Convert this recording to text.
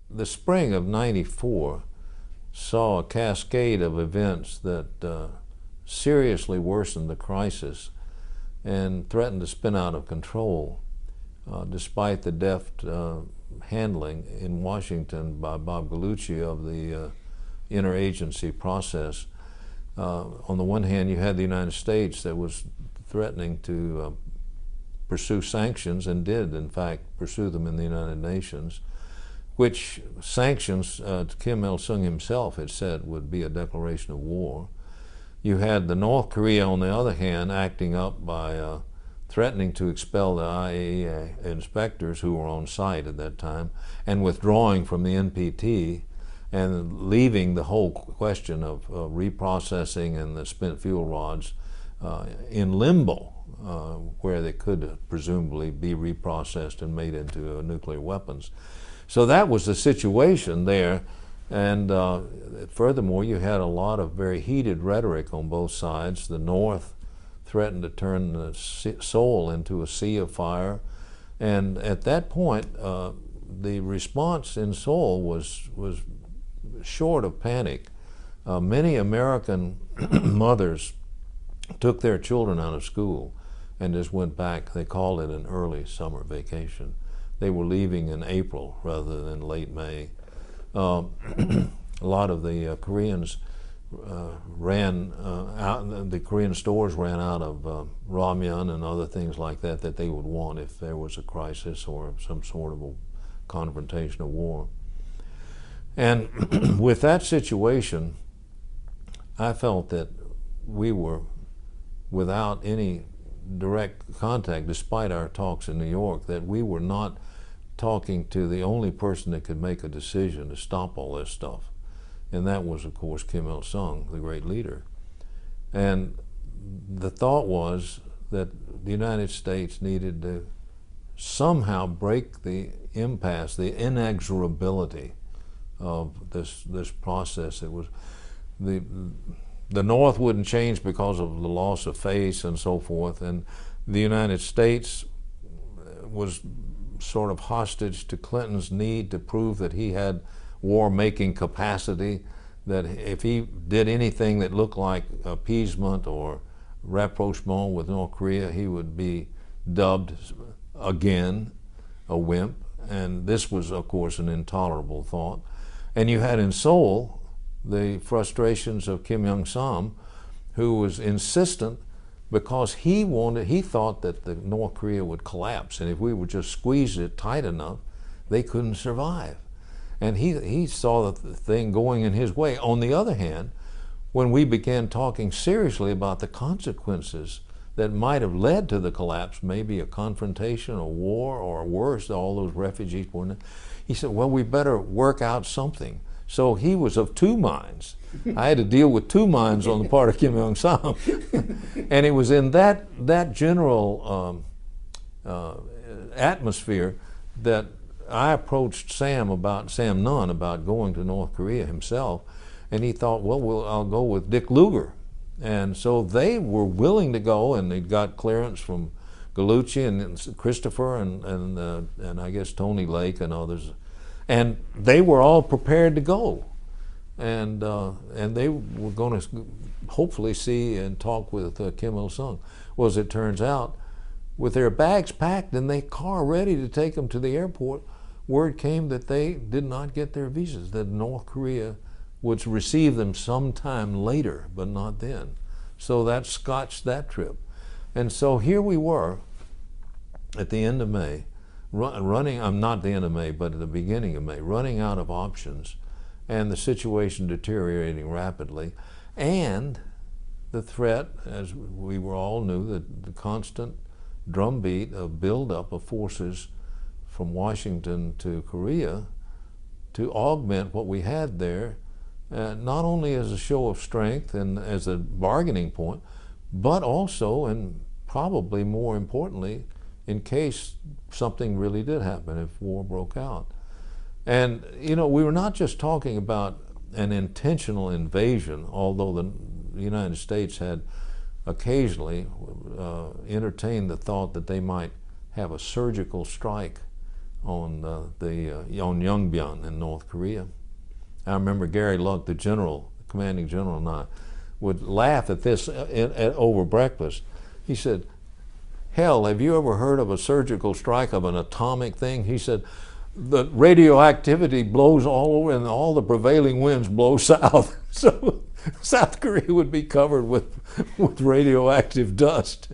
the spring of '94 saw a cascade of events that seriously worsened the crisis and threatened to spin out of control, despite the deft handling in Washington by Bob Gallucci of the interagency process. On the one hand, you had the United States that was threatening to pursue sanctions, and did, in fact, pursue them in the United Nations, which sanctions Kim Il-sung himself had said would be a declaration of war. You had the North Korea, on the other hand, acting up by threatening to expel the IAEA inspectors who were on site at that time, and withdrawing from the NPT, and leaving the whole question of reprocessing and the spent fuel rods in limbo, where they could presumably be reprocessed and made into nuclear weapons. So that was the situation there. And furthermore, you had a lot of very heated rhetoric on both sides. The North threatened to turn Seoul into a sea of fire. And at that point, the response in Seoul was short of panic. Many American mothers took their children out of school and just went back. They called it an early summer vacation. They were leaving in April rather than late May. A lot of the Koreans ran out, the Korean stores ran out of ramyun and other things like that that they would want if there was a crisis or some sort of a confrontation of war. And with that situation, I felt that we were without any direct contact, despite our talks in New York, that we were not talking to the only person that could make a decision to stop all this stuff. And that was, of course, Kim Il-sung, the great leader. And the thought was that the United States needed to somehow break the impasse, the inexorability of this process. It was the North wouldn't change because of the loss of face and so forth, and the United States was sort of hostage to Clinton's need to prove that he had war-making capacity, that if he did anything that looked like appeasement or rapprochement with North Korea, he would be dubbed again a wimp. And this was, of course, an intolerable thought. And you had in Seoul the frustrations of Kim Young-sam, who was insistent because he thought that the North Korea would collapse, and if we would just squeeze it tight enough, they couldn't survive. And he saw the thing going in his way. On the other hand, when we began talking seriously about the consequences that might have led to the collapse, maybe a confrontation, a war, or worse, all those refugees were in it, he said, well, we better work out something. So he was of two minds. I had to deal with two minds on the part of Kim Young-sam. And it was in that general atmosphere that I approached Sam Nunn about going to North Korea himself. And he thought, well, I'll go with Dick Lugar. And so they were willing to go, and they got clearance from Gallucci and Christopher and I guess Tony Lake and others. And they were all prepared to go, and they were going to hopefully see and talk with Kim Il-sung. Well, as it turns out, with their bags packed and their car ready to take them to the airport, word came that they did not get their visas, that North Korea would receive them sometime later, but not then. So that scotched that trip. And so here we were at the end of May, not the end of May, but at the beginning of May, running out of options, and the situation deteriorating rapidly, and the threat, as we were all knew, the constant drumbeat of buildup of forces from Washington to Korea to augment what we had there, not only as a show of strength and as a bargaining point, but also, and probably more importantly, in case something really did happen, if war broke out. And, you know, we were not just talking about an intentional invasion, although the United States had occasionally entertained the thought that they might have a surgical strike on on Yongbyon in North Korea. I remember Gary Luck, the general, the commanding general, and I would laugh at this over breakfast. He said, "Hell, have you ever heard of a surgical strike of an atomic thing?" He said, "The radioactivity blows all over and all the prevailing winds blow south." So South Korea would be covered with radioactive dust.